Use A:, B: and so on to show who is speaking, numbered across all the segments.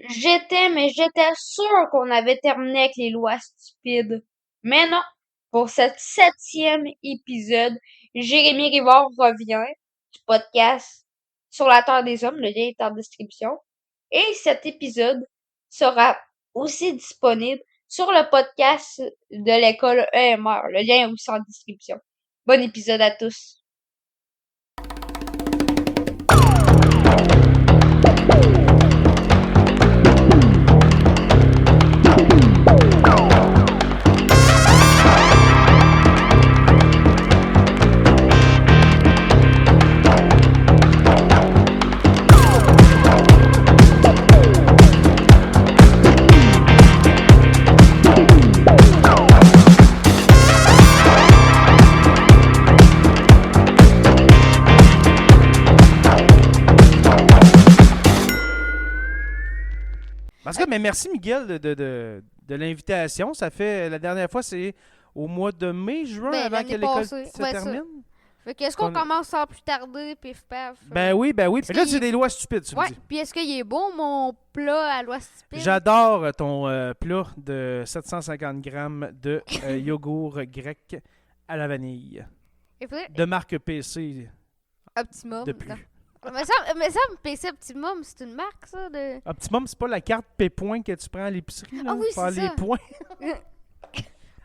A: j'étais sûr qu'on avait terminé avec les lois stupides. Mais non. Pour cet 7e épisode, Jérémy Rivard revient du podcast Sur la Terre des Hommes. Le lien est en description. Et cet épisode sera aussi disponible sur le podcast de l'école EMR. Le lien est aussi en description. Bon épisode à tous.
B: En tout cas, mais merci Miguel de l'invitation. Ça fait la dernière fois, c'est au mois de mai, juin,
C: Ben,
B: avant
C: l'année
B: que l'école
C: passée.
B: se
C: Ouais,
B: termine.
C: Fait que est-ce qu'on
B: Qu'on-
C: commence sans plus tarder, pif paf?
B: Ben oui, ben oui.
C: Est-ce
B: Mais là,
C: qu'il
B: c'est
C: est-
B: des lois stupides, tu me
C: Ouais,
B: dis.
C: puis est-ce qu'il est bon mon plat à l'oie stupide?
B: J'adore ton plat de 750 grammes de yogourt grec à la vanille.
C: Il faudrait-
B: De marque PC
C: Optimum.
B: de plus.
C: non. Mais ça, PC Optimum, c'est une marque, ça? De...
B: Optimum, c'est pas la carte P-Point que tu prends à l'épicerie, là,
C: Ah oui,
B: pour faire
C: c'est
B: les
C: ça.
B: points.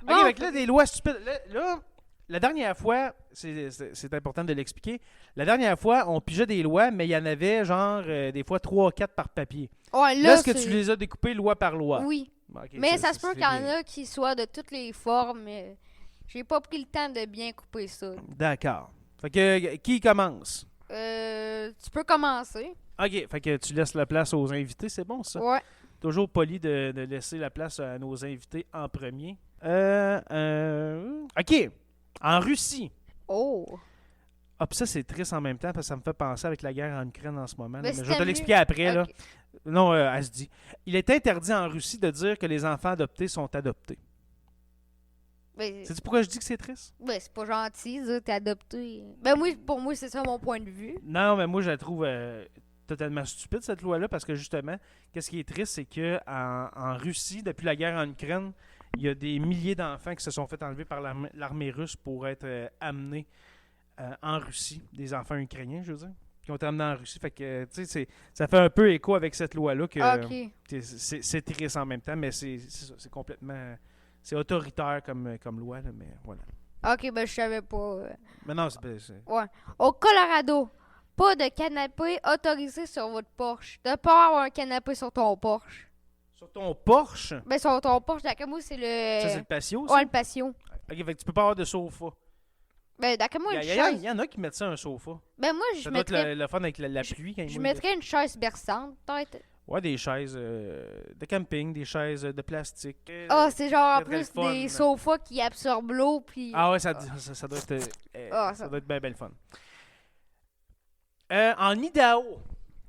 C: Bon,
B: Ok, fait là, des lois stupides. Là, la dernière fois, c'est important de l'expliquer. La dernière fois, on pigeait des lois, mais il y en avait genre des fois 3 ou 4 par papier.
C: ouais,
B: Là, est-ce que
C: c'est-
B: tu les as découpés loi par loi?
C: Oui,
B: Bon, ok,
C: mais ça se peut
B: c'est
C: qu'il y en
B: bien.
C: a qui soient de toutes les formes. J'ai pas pris le temps de bien couper ça.
B: D'accord. Fait que qui commence?
C: Tu peux commencer.
B: Ok, fait que tu laisses la place aux invités, c'est bon ça?
C: Ouais.
B: Toujours poli de laisser la place à nos invités en premier. Ok, en Russie.
C: Oh.
B: Ah, puis ça, c'est triste en même temps parce que ça me fait penser avec la guerre en Ukraine en ce moment. là.
C: Mais
B: Mais je vais
C: c'était
B: te
C: mieux.
B: l'expliquer après. Là.
C: Ok.
B: Non, elle se dit. Il est interdit en Russie de dire que les enfants adoptés sont adoptés.
C: Ben,
B: Sais-tu pourquoi je dis que c'est triste?
C: ben, c'est pas gentil, ça, t'es adopté. Ben, moi, pour moi, c'est ça mon point de vue.
B: Non, mais moi, je la trouve totalement stupide, cette loi-là, parce que justement, qu'est-ce qui est triste, c'est que en Russie, depuis la guerre en Ukraine, il y a des milliers d'enfants qui se sont fait enlever par l'armée russe pour être amenés en Russie. Des enfants ukrainiens, je veux dire, qui ont été amenés en Russie. Fait que, tu sais, ça fait un peu écho avec cette loi-là que
C: Ok.
B: c'est triste en même temps, mais c'est ça, c'est complètement... C'est autoritaire comme loi, là, mais voilà.
C: Ok, ben, je savais pas.
B: Mais non, c'est...
C: Ouais. Au Colorado, pas de canapé autorisé sur votre Porsche. De pas avoir un canapé sur ton Porsche.
B: Sur ton Porsche,
C: Ben, sur ton Porsche, d'après moi, c'est
B: ça, c'est
C: le.
B: le patio, ça?
C: Ouais, le patio.
B: Ok, fait que tu peux pas avoir de sofa.
C: Ben, d'après moi, une
B: Il
C: chaise.
B: y en a qui mettent ça un sofa.
C: Ben, moi,
B: Ça
C: je
B: doit être
C: mettrais.
B: le fun avec la pluie quand il
C: Je
B: mouille.
C: mettrais une chaise berçante, peut-être.
B: Ouais, des chaises de camping, des chaises de plastique.
C: Ah, c'est genre en
B: très, très
C: plus
B: fun.
C: des sofas qui absorbent l'eau, puis.
B: Ah ouais, ça doit être,
C: Ah,
B: ça
C: ça-
B: doit être bien, bien le fun. En Idaho.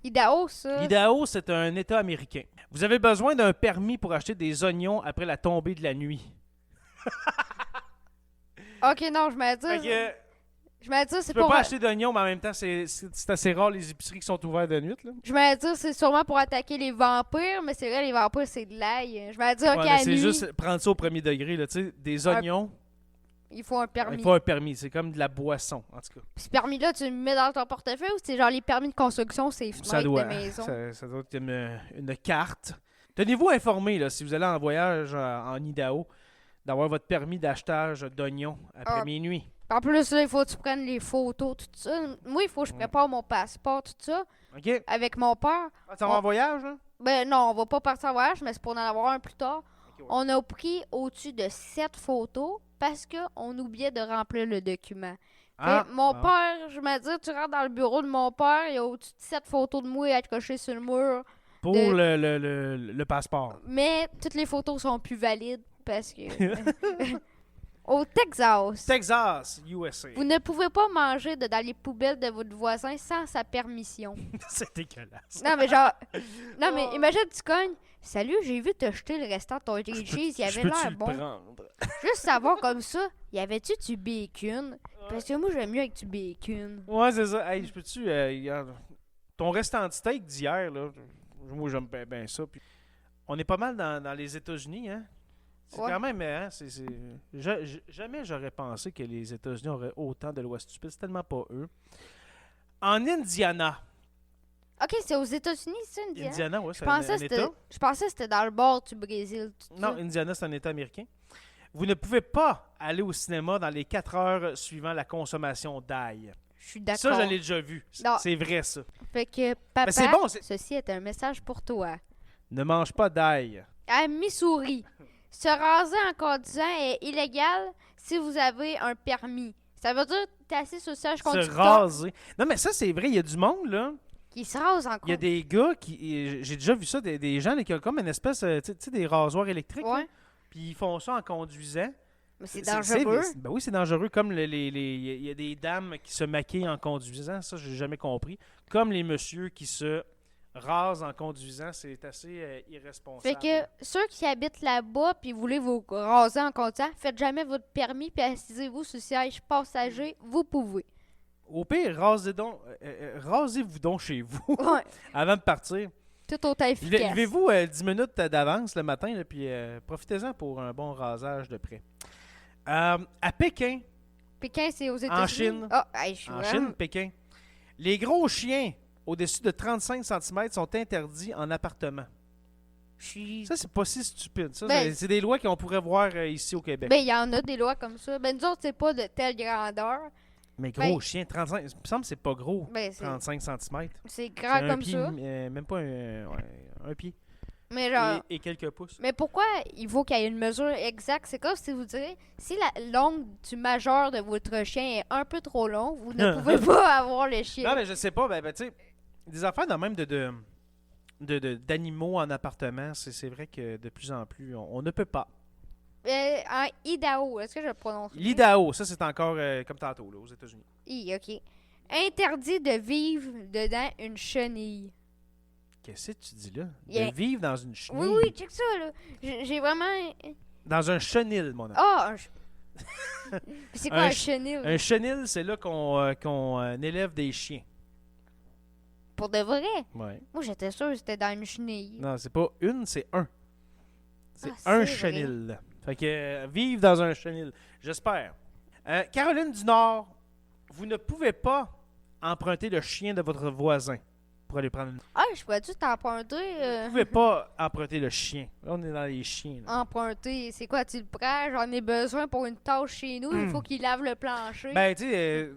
C: Idaho, ça.
B: L'Idaho, c'est un État américain. Vous avez besoin d'un permis pour acheter des oignons après la tombée de la nuit.
C: Ok, non, je me dis.
B: Fait que,
C: Je me dis,
B: tu
C: c'est
B: peux
C: pour.
B: pas acheter d'oignons, mais en même temps, c'est assez rare les épiceries qui sont ouvertes de nuit. Là.
C: Je me dis, c'est sûrement pour attaquer les vampires, mais c'est vrai, les vampires, c'est de l'ail. Je me dis, ok,
B: Ouais, mais
C: à
B: c'est
C: nuit,
B: juste prendre ça au premier degré. Là, tu sais, des
C: Ouais,
B: oignons,
C: il faut un permis.
B: il faut un permis. C'est comme de la boisson, en tout cas.
C: Puis ce permis-là, tu le mets dans ton portefeuille ou c'est genre les permis de construction, c'est
B: Ça
C: fenêtres
B: doit,
C: de maison?
B: ça doit être une carte. Tenez-vous informé, là, si vous allez en voyage en Idaho, d'avoir votre permis d'achetage d'oignons après
C: Ah.
B: minuit.
C: En plus, là, il faut que tu prennes les photos, tout ça. Moi, il faut que je prépare mon passeport, tout ça,
B: OK?
C: avec mon père.
B: Ah, tu vas en voyage, hein?
C: Ben non, on va pas partir en voyage, mais c'est pour en avoir un plus tard.
B: Ok, ouais.
C: On a pris au-dessus de 7 photos parce qu'on oubliait de remplir le document. Fait, mon
B: bon.
C: père, je me dis, tu rentres dans le bureau de mon père, il y a au-dessus de 7 photos de moi accrochées sur le mur.
B: Pour
C: de-
B: le passeport.
C: Mais toutes les photos sont plus valides parce que... Au Texas,
B: Texas, USA.
C: vous ne pouvez pas manger dans les poubelles de votre voisin sans sa permission.
B: C'est dégueulasse.
C: Non, mais genre... Non, mais
B: Oh.
C: imagine, tu cognes. Salut, j'ai vu te jeter le restant de ton grilled cheese, il avait l'air bon.
B: Prendre?
C: Juste savoir comme ça, y avait-tu du bacon? Parce que moi, j'aime mieux avec du bacon.
B: Ouais, c'est ça. Hey, je peux-tu... regarde, ton restant de steak d'hier, là, Moi, j'aime bien ça. Puis, on est pas mal dans les États-Unis, hein? C'est
C: Ouais.
B: quand même... Hein, jamais j'aurais pensé que les États-Unis auraient autant de lois stupides. C'est tellement pas eux. En Indiana.
C: Ok, c'est aux États-Unis, ça, Indiana?
B: Indiana, ouais,
C: Je
B: c'est
C: pensais,
B: un
C: que
B: État.
C: je pensais que c'était dans le bord du Brésil. Tout
B: Non,
C: ça.
B: Indiana, c'est un État américain. Vous ne pouvez pas aller au cinéma dans les 4 heures suivant la consommation d'ail.
C: Je suis d'accord.
B: Ça, je l'ai déjà vu.
C: Non.
B: C'est vrai, ça.
C: Fait que, papa,
B: Mais c'est bon,
C: ceci est un message pour toi.
B: Ne mange pas d'ail.
C: À Missouri, se raser en conduisant est illégal si vous avez un permis. Ça veut dire que t'es assis sur le siège
B: Se
C: conducteur
B: raser. Non, mais ça, c'est vrai. Il y a du monde, là.
C: qui se rase en
B: Il y a
C: conduisant.
B: des gars qui... J'ai déjà vu ça, des gens là, qui ont comme une espèce... tu sais, des rasoirs électriques. là.
C: Ouais,
B: Puis ils font ça en conduisant.
C: mais c'est dangereux.
B: Ben oui, c'est dangereux. Comme il y a des dames qui se maquillent en conduisant. Ça, j'ai jamais compris. Comme les messieurs qui se rasent en conduisant. C'est assez irresponsable.
C: Fait que ceux qui habitent là-bas puis voulez vous raser en conduisant, faites jamais votre permis puis assisez-vous sur le siège passager, vous pouvez.
B: Au pire, rasez-vous donc chez vous
C: Ouais,
B: avant de partir.
C: tout autant efficace.
B: Levez-vous 10 minutes d'avance le matin, là, puis profitez-en pour un bon rasage de près. À Pékin,
C: Pékin, c'est aux États-Unis.
B: Chine.
C: Ah, hey, je suis
B: en
C: vraiment-
B: Chine, Pékin, les gros chiens au-dessus de 35 cm sont interdits en appartement.
C: je suis...
B: Ça, c'est pas si stupide. Ça,
C: Ben,
B: c'est des lois qu'on pourrait voir ici au Québec.
C: Ben, il y en a des lois comme ça. Ben, nous autres, c'est pas de telle grandeur.
B: Mais gros
C: ben-
B: chien, 35, il me semble que c'est pas gros,
C: Ben, c'est
B: 35 cm.
C: c'est grand comme
B: pied,
C: ça.
B: même pas un pied.
C: Mais genre...
B: Et quelques pouces.
C: Mais pourquoi il faut qu'il y ait une mesure exacte? C'est comme si vous direz, si la longue du majeur de votre chien est un peu trop long, vous ne pouvez pas avoir le chien.
B: Non, mais je sais pas, ben, tu sais, des affaires de même d'animaux en appartement, c'est vrai que de plus en plus, on ne peut pas.
C: En Idaho, est-ce que je le prononce bien?
B: L'Idaho, ça c'est encore comme tantôt, là, aux États-Unis.
C: OK. Interdit de vivre dedans une chenille.
B: Qu'est-ce que tu dis là? De
C: Yeah.
B: vivre dans une chenille.
C: Oui, oui, check ça, là. J'ai vraiment...
B: Dans un chenil, mon ami.
C: Ah! C'est quoi
B: Un
C: un
B: ch-
C: chenille?
B: Un chenil, c'est là qu'on élève des chiens.
C: Pour de vrai?
B: Ouais.
C: Moi, j'étais sûre que c'était dans une chenille.
B: Non, c'est pas une, c'est un. C'est
C: Ah,
B: un
C: c'est
B: chenil. Fait que vivre dans un chenil. J'espère. Caroline du Nord, vous ne pouvez pas emprunter le chien de votre voisin pour aller prendre une...
C: Ah, je pourrais-tu t'emprunter?
B: Vous ne pouvez pas emprunter le chien. Là, on est dans les chiens. là.
C: Emprunter, c'est quoi, tu le prends? J'en ai besoin pour une tâche chez nous. Il faut qu'il lave le plancher.
B: Ben, tu sais,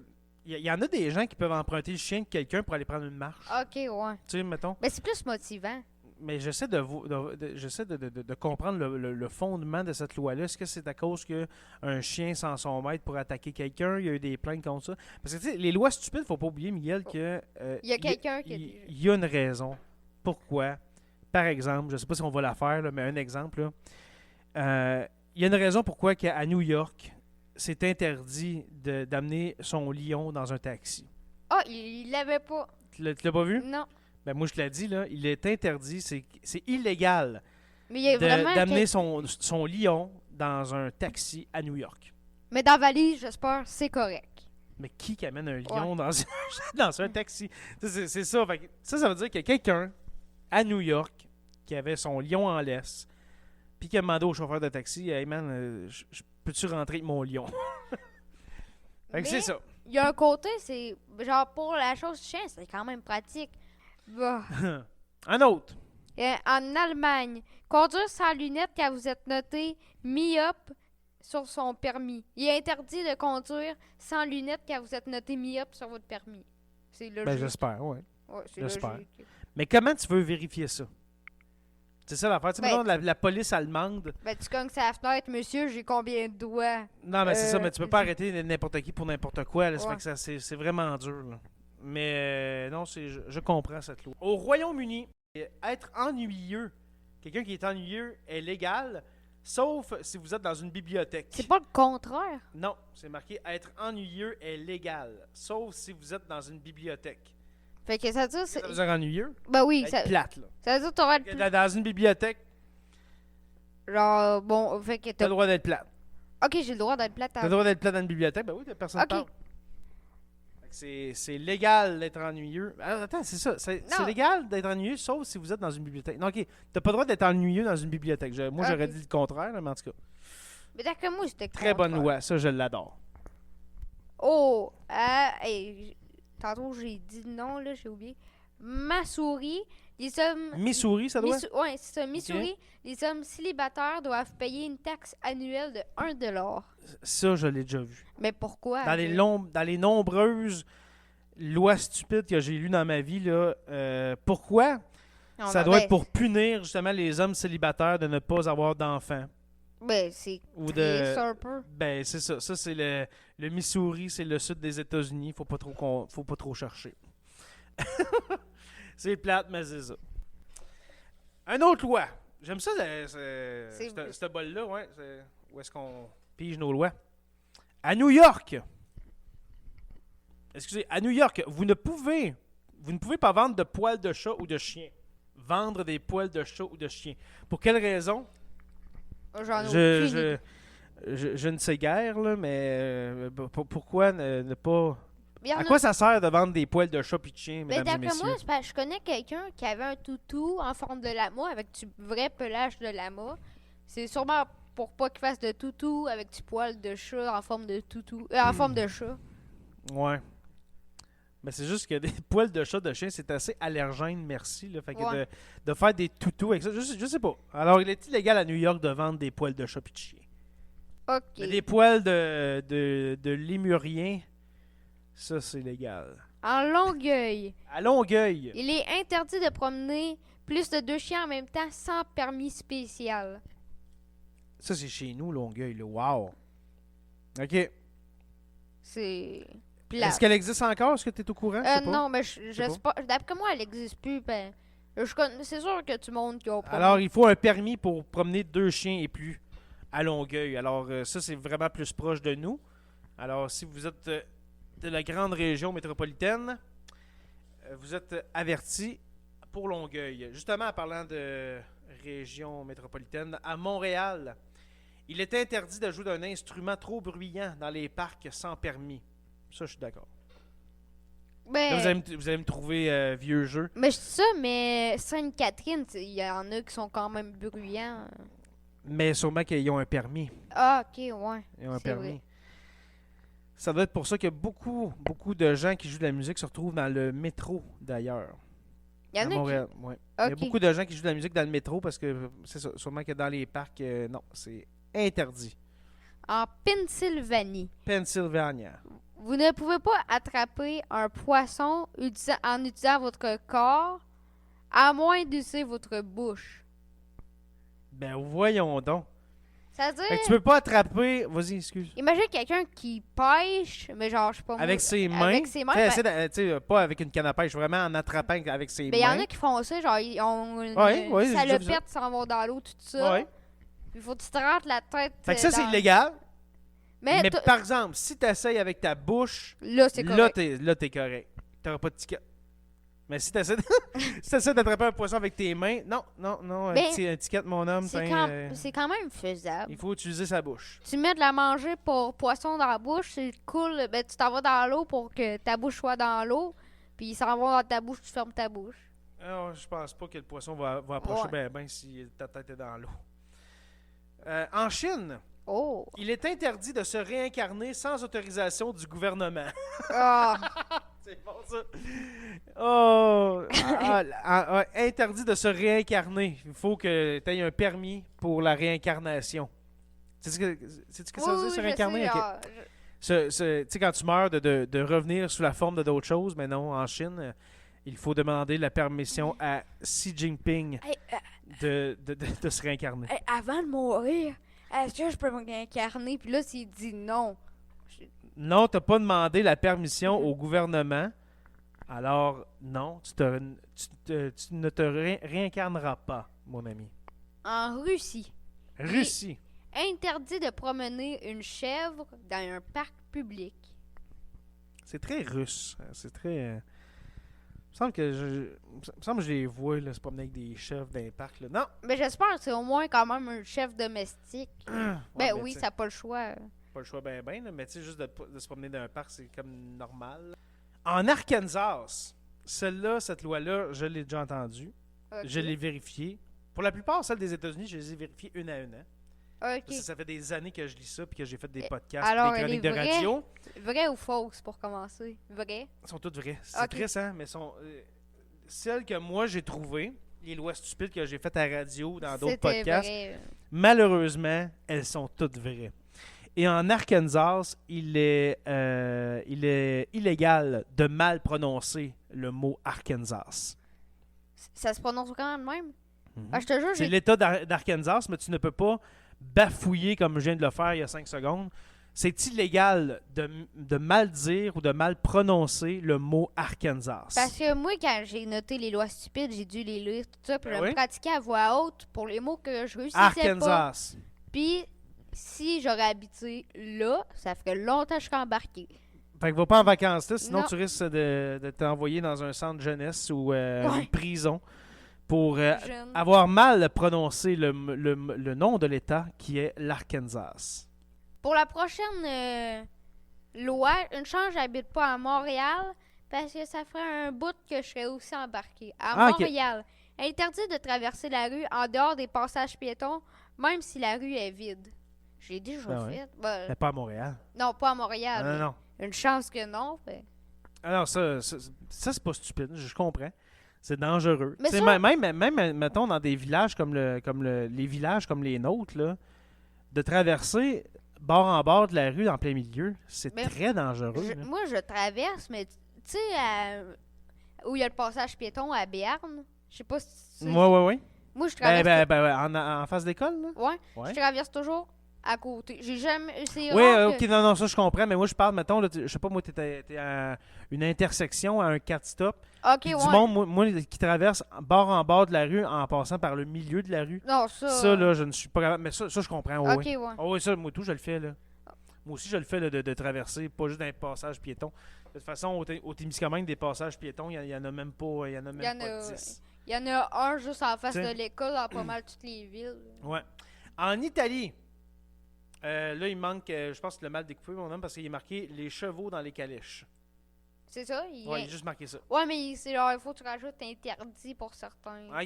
B: il y en a des gens qui peuvent emprunter le chien de quelqu'un pour aller prendre une marche.
C: Ok, ouais.
B: Tu sais, mettons.
C: Ben, c'est plus motivant.
B: Mais j'essaie de comprendre le fondement de cette loi-là. Est-ce que c'est à cause qu'un chien sans son maître pour attaquer quelqu'un? Il y a eu des plaintes contre ça. Parce que, tu sais, les lois stupides, faut pas oublier, Miguel, que...
C: Il y a quelqu'un qui a
B: il
C: dit-
B: y a une raison. Pourquoi? Par exemple, je sais pas si on va la faire, là, mais un exemple, là. Il y a une raison pourquoi qu'à New York, c'est interdit d'amener son lion dans un taxi.
C: Ah, il l'avait pas.
B: Tu l'as pas vu?
C: Non.
B: Ben moi, je te l'ai dit, là, il est interdit, c'est illégal
C: Mais il y a vraiment...
B: d'amener son lion dans un taxi à New York.
C: Mais dans la valise, j'espère, c'est correct.
B: Mais qui amène un lion dans un taxi? C'est ça. Fait que ça veut dire qu'il y a quelqu'un à New York qui avait son lion en laisse, puis qui a demandé au chauffeur de taxi, « Hey man, peux-tu rentrer avec mon lion? » Fait que
C: Mais
B: c'est ça.
C: il y a un côté, c'est... Genre, pour la chose du chien, c'est quand même pratique. Bah.
B: Un autre.
C: En Allemagne, conduire sans lunettes quand vous êtes noté myope sur son permis. Il est interdit de conduire sans lunettes quand vous êtes noté myope sur votre permis. C'est logique.
B: Ben j'espère, ouais.
C: Ouais, c'est
B: j'espère.
C: logique.
B: Mais comment tu veux vérifier ça? C'est ça l'affaire. Tu sais,
C: Ben-
B: mettons, la police allemande.
C: Ben, tu cognes sa fenêtre, monsieur, j'ai combien de doigts?
B: Non, mais c'est ça, mais tu peux pas
C: je-
B: arrêter n'importe qui pour n'importe quoi. Là, ça
C: Ouais.
B: fait que c'est vraiment dur. Là. Mais non, je comprends cette loi. Au Royaume-Uni, être ennuyeux, quelqu'un qui est ennuyeux est légal, sauf si vous êtes dans une bibliothèque.
C: C'est pas le contraire.
B: Non, c'est marqué être ennuyeux est légal, sauf si vous êtes dans une bibliothèque.
C: Fait que ça veut dire...
B: Ça veut dire ennuyeux?
C: Ben oui,
B: Être
C: ça
B: plate, là.
C: veut dire que t'auras le plus...
B: Dans une bibliothèque,
C: Genre, bon, fait que
B: t'as
C: t'as...
B: le droit d'être plate.
C: Ok, j'ai le droit d'être plate.
B: T'as le droit d'être plate dans une bibliothèque, ben oui, personne ne
C: Ok.
B: parle. c'est légal d'être ennuyeux. Ah, attends, c'est ça. C'est
C: Non.
B: légal d'être ennuyeux, sauf si vous êtes dans une bibliothèque. Non, ok. T'as pas le droit d'être ennuyeux dans une bibliothèque. Moi, j'aurais
C: Ok.
B: dit le contraire, là, mais en tout cas.
C: Mais d'après moi, c'était
B: Très bonne
C: contraire.
B: loi. Ça, je l'adore.
C: Oh, tantôt j'ai dit non, là, j'ai oublié. Missouri, les hommes.
B: Missouri, ça doit?
C: Ouais, c'est ça. Missouri, les hommes célibataires doivent payer une taxe annuelle de 1 $.
B: Ça, je l'ai déjà vu.
C: Mais pourquoi?
B: Dans les nombreuses lois stupides que j'ai lues dans ma vie, là, pourquoi?
C: Non,
B: Ça
C: non,
B: doit
C: ben,
B: être pour punir justement les hommes célibataires de ne pas avoir d'enfants.
C: Ben, c'est
B: Ou
C: triste
B: de.
C: un peu.
B: Ben, c'est ça. Ça, c'est le Missouri, c'est le sud des États-Unis. Faut pas trop chercher. C'est plate, mais c'est ça. Une autre loi. J'aime ça, ce bol-là, ouais. Où est-ce qu'on pige nos lois? À New York. Excusez, à New York, vous ne pouvez pas vendre de poils de chat ou de chien. Vendre des poils de chat ou de chien. Pour quelle raison?
C: J'en ai
B: Je,
C: aucune idée.
B: je ne sais guère, là, mais pourquoi ne pas...
C: Mais y en
B: À
C: a-
B: quoi ça sert de vendre des poils de chat et de chien,
C: Ben,
B: mesdames et
C: d'après
B: messieurs?
C: moi, c'est parce que je connais quelqu'un qui avait un toutou en forme de lama avec du vrai pelage de lama. C'est sûrement pour pas qu'il fasse de toutou avec du poil de chat en forme de toutou, en forme de chat.
B: Ouais. Mais c'est juste que des poils de chat, de chien, c'est assez allergène, merci. Là. Fait que
C: Ouais.
B: de faire des toutous avec ça, je sais pas. Alors, il est illégal à New York de vendre des poils de chat et de chien.
C: Ok.
B: Mais des poils de lémurien, ça, c'est légal.
C: En Longueuil,
B: À Longueuil,
C: il est interdit de promener plus de 2 chiens en même temps sans permis spécial.
B: ça, c'est chez nous, Longueuil. Là. Wow. OK.
C: C'est
B: Est-ce
C: plate.
B: qu'elle existe encore? Est-ce que tu es au courant? Je sais pas.
C: Non, mais je
B: sais
C: sais pas. D'après moi, elle existe plus. Ben, c'est sûr que tu montres qu'ils ont promené.
B: Alors, il faut un permis pour promener 2 chiens et plus à Longueuil. Alors, ça, c'est vraiment plus proche de nous. Alors, si vous êtes de la grande région métropolitaine, vous êtes avertis pour Longueuil. Justement, en parlant de région métropolitaine, à Montréal, il est interdit de jouer d'un instrument trop bruyant dans les parcs sans permis. Ça, je suis d'accord. Là, vous allez me trouver vieux jeu.
C: Mais je dis ça, mais Sainte-Catherine, il y en a qui sont quand même bruyants.
B: Mais sûrement qu'ils ont un permis.
C: Ah, ok, ouais.
B: Ils ont un
C: C'est
B: permis.
C: vrai.
B: Ça doit être pour ça que beaucoup de gens qui jouent de la musique se retrouvent dans le métro, d'ailleurs.
C: Il y en
B: À
C: a qui...
B: Montréal, ouais. Il y a
C: Ok.
B: beaucoup de gens qui jouent de la musique dans le métro parce que c'est ça. Sûrement que dans les parcs, non, c'est interdit.
C: En Pennsylvanie,
B: Pennsylvania.
C: vous ne pouvez pas attraper un poisson en utilisant votre corps, à moins d'utiliser votre bouche.
B: Ben voyons donc.
C: C'est-à-dire,
B: Fait que tu peux pas attraper. Vas-y, excuse.
C: imagine quelqu'un qui pêche, mais genre, je sais pas moi,
B: Avec ses mains.
C: Avec ses mains,
B: Fais
C: ben,
B: essayer tu sais, pas avec une canne à pêche, vraiment en attrapant avec ses
C: ben, il y en
B: mains.
C: a qui font ça, genre, ils ont une
B: Ouais, j'ai déjà vu ça.
C: salopette, s'en vont dans l'eau, tout ça.
B: Ouais.
C: Puis il faut que tu te rentres la tête.
B: Fait que ça, c'est
C: dans-
B: illégal.
C: Mais,
B: Mais par exemple, si tu essayes avec ta bouche,
C: là, c'est
B: là,
C: correct.
B: t'es correct. T'auras pas de ticket. Mais si t'essaies d'attraper un poisson avec tes mains, non, un
C: Ben,
B: petit ticket, mon homme,
C: C'est
B: tiens,
C: quand même faisable.
B: il faut utiliser sa bouche.
C: Tu mets de la manger pour poisson dans la bouche, c'est cool. Ben, tu t'en vas dans l'eau pour que ta bouche soit dans l'eau. Puis ils s'en vont dans ta bouche, tu fermes ta bouche.
B: Alors, je pense pas que le poisson va approcher
C: Ouais.
B: ben si ta tête est dans l'eau. En Chine,
C: Oh!
B: il est interdit de se réincarner sans autorisation du gouvernement.
C: Ah!
B: C'est bon, ça. Oh! Interdit de se réincarner. Il faut que tu aies un permis pour la réincarnation. Sais-tu ce que ça veut dire, se
C: je
B: réincarner?
C: sais,
B: Ok.
C: genre,
B: Tu sais, quand tu meurs, de revenir sous la forme de d'autres choses, mais non, en Chine, il faut demander la permission à Xi Jinping
C: Hey,
B: de se réincarner.
C: hey, avant de mourir, est-ce que je peux me réincarner? Puis là, s'il dit non.
B: Non, tu n'as pas demandé la permission au gouvernement. Alors, non, tu ne te réincarneras pas, mon ami.
C: En Russie,
B: Russie.
C: interdit de promener une chèvre dans un parc public.
B: C'est très russe. C'est très... Il me semble que je les vois là, se promener avec des chèvres dans les parcs. Là. Non!
C: Mais j'espère que c'est au moins quand même un chef domestique.
B: Ouais,
C: Ben
B: mais
C: oui,
B: tu sais,
C: ça n'a pas le choix.
B: pas le choix ben, mais tu sais, juste de se promener dans un parc, c'est comme normal. En Arkansas, cette loi-là, je l'ai déjà entendue.
C: Ok.
B: Je l'ai vérifiée. Pour la plupart, celles des États-Unis, je les ai vérifiées une à une. Hein.
C: Ok.
B: Parce que ça fait des années que je lis ça puis que j'ai fait des podcasts,
C: alors,
B: des
C: elle
B: chroniques
C: est
B: de
C: vraie?
B: radio.
C: Vrai ou fausse pour commencer? Vrai?
B: Elles sont toutes vraies. C'est
C: Ok.
B: triste, hein? Mais celles que moi j'ai trouvées, les lois stupides que j'ai faites à la radio, dans d'autres
C: C'était
B: podcasts,
C: vrai.
B: malheureusement, elles sont toutes vraies. Et en Arkansas, il est illégal de mal prononcer le mot Arkansas.
C: Ça se prononce quand même même?
B: Mhm.
C: Ah, je te jure,
B: C'est
C: j'ai...
B: l'État d'Arkansas, mais tu ne peux pas bafouiller comme je viens de le faire il y a 5 secondes. C'est illégal de mal dire ou de mal prononcer le mot Arkansas.
C: Parce que moi, quand j'ai noté les lois stupides, j'ai dû les lire, tout ça, puis
B: Ben
C: je me
B: oui.
C: pratiquais à voix haute pour les mots que je réussissais pas.
B: Arkansas.
C: Puis, si j'aurais habité là, ça ferait longtemps que je serais embarquée.
B: Fait que va pas en vacances là, sinon
C: Non.
B: tu risques de t'envoyer dans un centre jeunesse ou
C: Ouais.
B: une prison pour
C: Jeune.
B: avoir mal prononcé le nom de l'État qui est l'Arkansas.
C: Pour la prochaine loi, une chance, j'habite pas à Montréal, parce que ça ferait un bout que je serais aussi embarquée. À
B: Ah, ok.
C: Montréal, interdit de traverser la rue en dehors des passages piétons, même si la rue est vide. J'ai déjà
B: Ben ouais.
C: fait. Ben,
B: Mais pas à Montréal.
C: non, pas à Montréal.
B: Non,
C: mais
B: non.
C: Une chance que non. fait.
B: Alors ça c'est pas stupide, je comprends. C'est dangereux.
C: Mais
B: Tu sais,
C: ça-
B: même, mettons, dans des villages comme les villages comme les nôtres, là, de traverser bord en bord de la rue en plein milieu, c'est
C: Mais
B: très dangereux. là.
C: Moi, je traverse, mais tu sais, où il y a le passage piéton à Béarn, je sais pas si tu sais.
B: Ouais.
C: Moi, je traverse.
B: En face d'école, là?
C: Ouais,
B: Ouais.
C: je traverse toujours à côté. J'ai jamais. C'est
B: Oui,
C: rare
B: ok,
C: que-
B: non, ça je comprends, mais moi je parle, mettons, là, je sais pas, moi, t'es à une intersection, à un 4-stop,
C: Ok,
B: puis
C: ouais.
B: du monde, moi, qui traverse bord en bord de la rue en passant par le milieu de la rue.
C: Non, ça.
B: Ça, là, je ne suis pas capable, mais ça je comprends, ouais,
C: Ok,
B: ouais.
C: ouais.
B: Ah oui, ça, moi tout, je le fais, là. Moi aussi, je le fais, là, de traverser, pas juste d'un passage piéton. De toute façon, au Témiscamingue, des passages piétons, il y en a même pas, il y en a même
C: Il y en
B: pas
C: a-
B: 10.
C: Il y en a un juste en face
B: T'sais.
C: de l'école dans pas mal toutes les villes.
B: Ouais. En Italie, là, il manque, je pense que le mal découpé, mon homme, parce qu'il est marqué les chevaux dans les calèches.
C: C'est ça?
B: Ouais, il a juste marqué ça.
C: Ouais, mais c'est genre, il faut que tu rajoutes interdit pour certains.
B: Ah,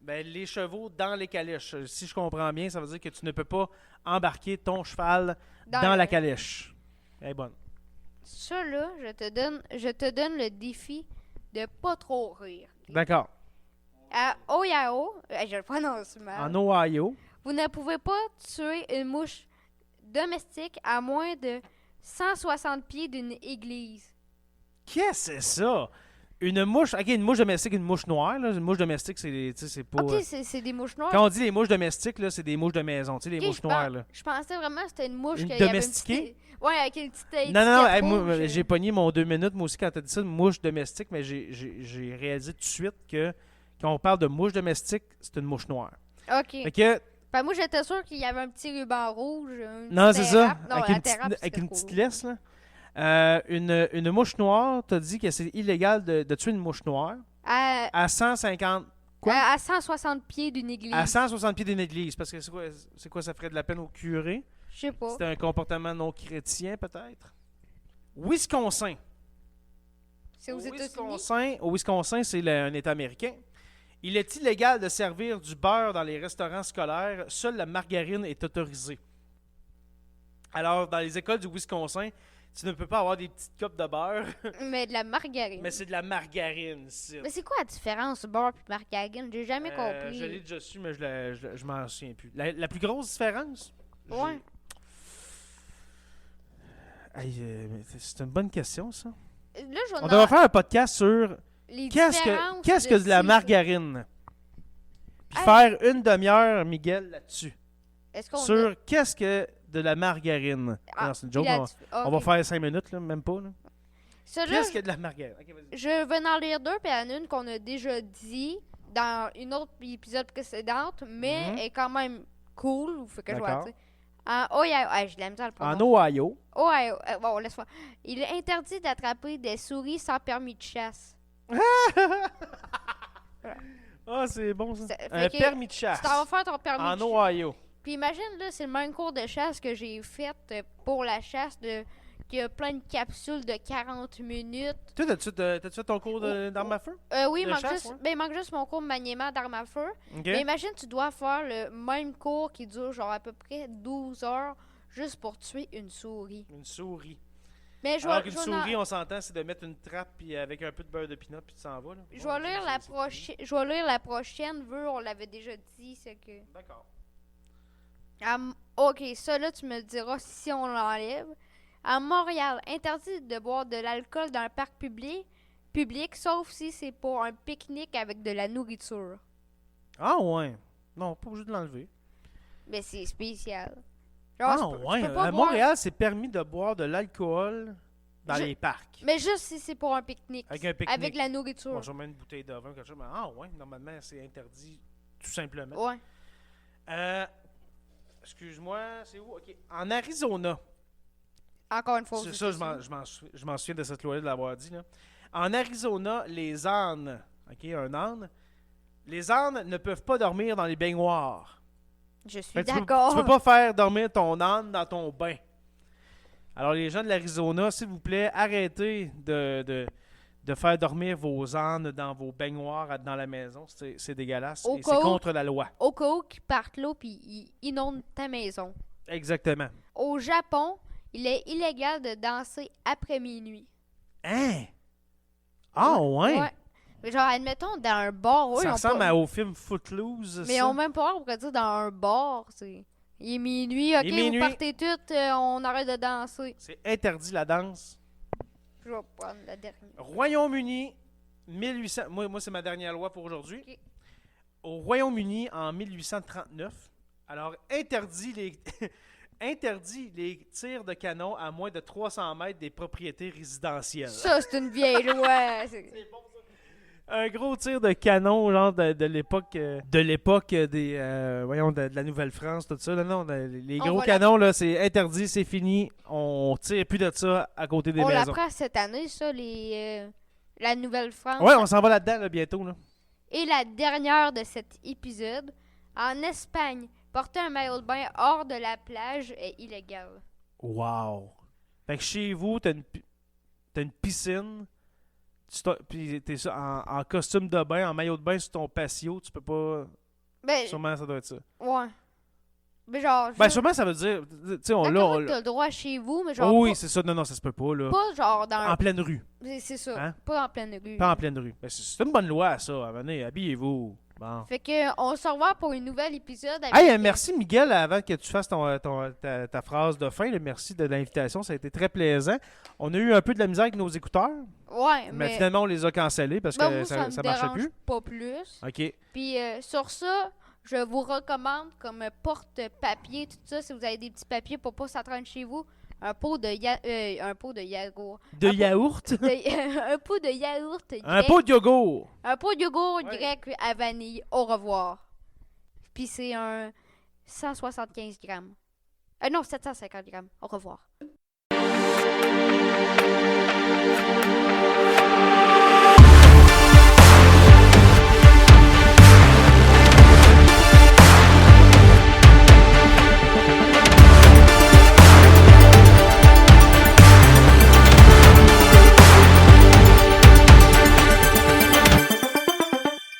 B: ben, les chevaux dans les calèches. Si je comprends bien, ça veut dire que tu ne peux pas embarquer ton cheval dans
C: le-
B: la calèche. Elle est bonne.
C: Ça, là, je te donne le défi de pas trop rire. ok?
B: D'accord.
C: À Ohio, je le prononce mal.
B: En Ohio,
C: Vous ne pouvez pas tuer une mouche domestique à moins de 160 pieds d'une église.
B: qu'est-ce que c'est ça? Une mouche, ok, une mouche domestique, une mouche noire. Là. Une mouche domestique, c'est pas.
C: Ok, c'est des mouches noires.
B: Quand on dit les mouches domestiques, là, c'est des mouches de maison. Tu sais, les
C: Ok,
B: mouches noires. Là.
C: Je pensais vraiment que c'était une mouche
B: Une
C: qu'il y avait
B: domestiquée?
C: Ouais, avec une petite étiquette
B: Non, non, hey,
C: rouge.
B: moi, j'ai pogné mon 2 minutes, moi aussi, quand t'as dit ça, une mouche domestique, mais j'ai réalisé tout de suite que quand on parle de mouche domestique, c'est une mouche noire.
C: Ok.
B: Fait que,
C: Ben, moi, j'étais sûre qu'il y avait un petit ruban rouge.
B: non, c'est ça,
C: Non,
B: avec
C: la
B: une petite,
C: terrape,
B: avec
C: c'était
B: une
C: trop
B: petite
C: lourd.
B: laisse, là. Une mouche noire, t'as dit que c'est illégal de tuer une mouche noire à 150, quoi?
C: À 160 pieds d'une église.
B: À 160 pieds d'une église, parce que c'est quoi, ça ferait de la peine au curé?
C: Je sais pas.
B: C'est un comportement non chrétien, peut-être? Wisconsin.
C: C'est aux États-Unis.
B: Au Wisconsin, c'est un État américain. Il est illégal de servir du beurre dans les restaurants scolaires. Seule la margarine est autorisée. Alors, dans les écoles du Wisconsin, tu ne peux pas avoir des petites copes de beurre,
C: Mais de la margarine.
B: mais c'est de la margarine. C'est
C: Mais c'est quoi la différence, beurre et margarine? J'ai jamais compris.
B: Je l'ai déjà su, mais je m'en souviens plus. La plus grosse différence?
C: Ouais.
B: C'est une bonne question, ça.
C: Là, je vais
B: On
C: en-
B: devrait faire un podcast sur
C: les
B: qu'est-ce
C: différences
B: que de la
C: ci.
B: margarine. Puis
C: Hey.
B: faire une demi-heure, Miguel, là-dessus.
C: Est-ce qu'on
B: Sur qu'est-ce que de la margarine.
C: Ah,
B: Non, c'est une joke,
C: puis
B: mais
C: la-
B: on va
C: ok.
B: faire 5 minutes, là, même pas. Là.
C: Celui-là,
B: Qu'est-ce que de la margarine? Ok, vas-y.
C: je vais en lire deux, puis il y en a une qu'on a déjà dit dans une autre épisode précédente, mais
B: Mhm.
C: elle est quand même cool. Ou fait que je vais la
B: D'accord.
C: dire. En Ohio, j'ai de la misère à le
B: En
C: prononcer.
B: Ohio,
C: Ohio, bon, laisse moi. Il est interdit d'attraper des souris sans permis de chasse.
B: ah, c'est bon ça.
C: Ça fait
B: Un
C: que
B: permis de
C: Tu
B: chasse.
C: t'en vas faire ton permis
B: En
C: de chasse.
B: Ohio.
C: Puis imagine, là, c'est le même cours de chasse que j'ai fait pour la chasse qu'il y a plein de capsules de 40 minutes.
B: Toi, t'as-tu fait ton cours d'armes à feu?
C: Oui,
B: De chasse, ouais.
C: il manque juste mon cours de maniement d'armes à feu.
B: OK.
C: Mais imagine, tu dois faire le même cours qui dure genre à peu près 12 heures juste pour tuer une souris.
B: Une souris.
C: Mais je
B: Alors
C: vais,
B: qu'une souris, on s'entend, c'est de mettre une trappe puis avec un peu de beurre de pinot puis tu s'en vas. Là.
C: je vais lire je vais lire la prochaine, on l'avait déjà dit, c'est que...
B: D'accord.
C: Ok, ça là, tu me diras si on l'enlève. À Montréal, interdit de boire de l'alcool dans un parc public, sauf si c'est pour un pique-nique avec de la nourriture.
B: Ah ouais. Non, pas obligé de l'enlever.
C: Mais c'est spécial.
B: Ah
C: Genre,
B: ouais.
C: tu peux pas
B: À
C: boire-
B: Montréal, c'est permis de boire de l'alcool dans
C: Je-
B: les parcs.
C: Mais juste si c'est pour un pique-nique.
B: Avec un pique-nique.
C: Avec la nourriture.
B: Bon, sûrement une bouteille de vin, quelque chose. Mais ah ouais, normalement, c'est interdit tout simplement.
C: Ouais.
B: Excuse-moi, c'est où? OK. En Arizona.
C: Encore une fois.
B: C'est
C: aux
B: ça,
C: États-Unis.
B: je m'en souviens de cette loi-là de l'avoir dit. Là. En Arizona, les ânes, OK, un âne, les ânes ne peuvent pas dormir dans les baignoires.
C: Je suis
B: Fait que
C: d'accord.
B: Tu peux pas faire dormir ton âne dans ton bain. Alors, les gens de l'Arizona, s'il vous plaît, arrêtez de faire dormir vos ânes dans vos baignoires dans la maison. C'est dégueulasse
C: Au
B: et
C: cas
B: c'est
C: où-
B: contre la loi.
C: Au cas où qu'ils partent là puis ils inondent ta maison.
B: Exactement.
C: Au Japon, il est illégal de danser après minuit.
B: Hein? Ah ouais?
C: Mais genre, admettons, dans un bar, eux,
B: Ça
C: ils ont
B: ressemble
C: pas...
B: au film Footloose.
C: Mais ils
B: ça.
C: ont même pas l'air pour dire dans un bar, c'est... Il est minuit, ok,
B: Il est minuit.
C: vous partez toutes, on arrête de danser.
B: C'est interdit la danse.
C: Je vais prendre la dernière.
B: Royaume-Uni, 1800. Moi c'est ma dernière loi pour aujourd'hui.
C: Ok.
B: Au Royaume-Uni, en 1839, alors interdit les, interdit les tirs de canon à moins de 300 mètres des propriétés résidentielles.
C: Ça, c'est une vieille loi. c'est-
B: Un gros tir de canon, genre de l'époque des voyons de la Nouvelle-France, tout ça. Non, les
C: On
B: gros
C: va
B: canons, là, c'est interdit, c'est fini. On tire plus de ça à côté des
C: On
B: maisons.
C: l'apprend cette année, ça, la Nouvelle-France.
B: Ouais, on s'en va là-dedans là, bientôt. Là.
C: Et la dernière de cet épisode, en Espagne, porter un maillot de bain hors de la plage est illégal.
B: Wow! Fait que chez vous, t'as une piscine, puis t'es ça, en costume de bain, en maillot de bain sur ton patio, tu peux pas...
C: Ben,
B: Sûrement, ça doit être ça.
C: ouais. Mais genre,
B: Ben, sûrement, ça veut dire... Tu sais, on
C: d'accord,
B: l'a...
C: t'as le droit chez vous, mais genre,
B: oui, c'est ça. Non, ça se peut pas, là.
C: pas genre dans...
B: En pleine rue.
C: C'est ça,
B: Hein?
C: pas en pleine rue.
B: Pas en pleine rue. Ben, c'est une bonne loi, ça. Venez, habillez-vous. Bon.
C: Fait que, on se revoit pour un nouvel épisode. Avec...
B: Hey, merci Miguel, avant que tu fasses ta phrase de fin. Là, merci de l'invitation, ça a été très plaisant. On a eu un peu de la misère avec nos écouteurs,
C: Ouais,
B: mais
C: mais...
B: finalement on les a cancellés parce
C: Ben,
B: que
C: moi,
B: ça
C: me
B: marchait
C: dérange
B: plus.
C: pas plus.
B: OK.
C: Puis sur ça, je vous recommande comme porte-papier, tout ça, si vous avez des petits papiers pour pas s'attendre chez vous, un pot de yaourt.
B: De
C: Un pot-
B: yaourt?
C: Un pot de yaourt
B: Un
C: grec.
B: pot de yogourt.
C: Un pot de yogourt
B: Ouais.
C: grec à vanille. Au revoir. Puis c'est un 175 grammes. Non, 750 grammes. Au revoir.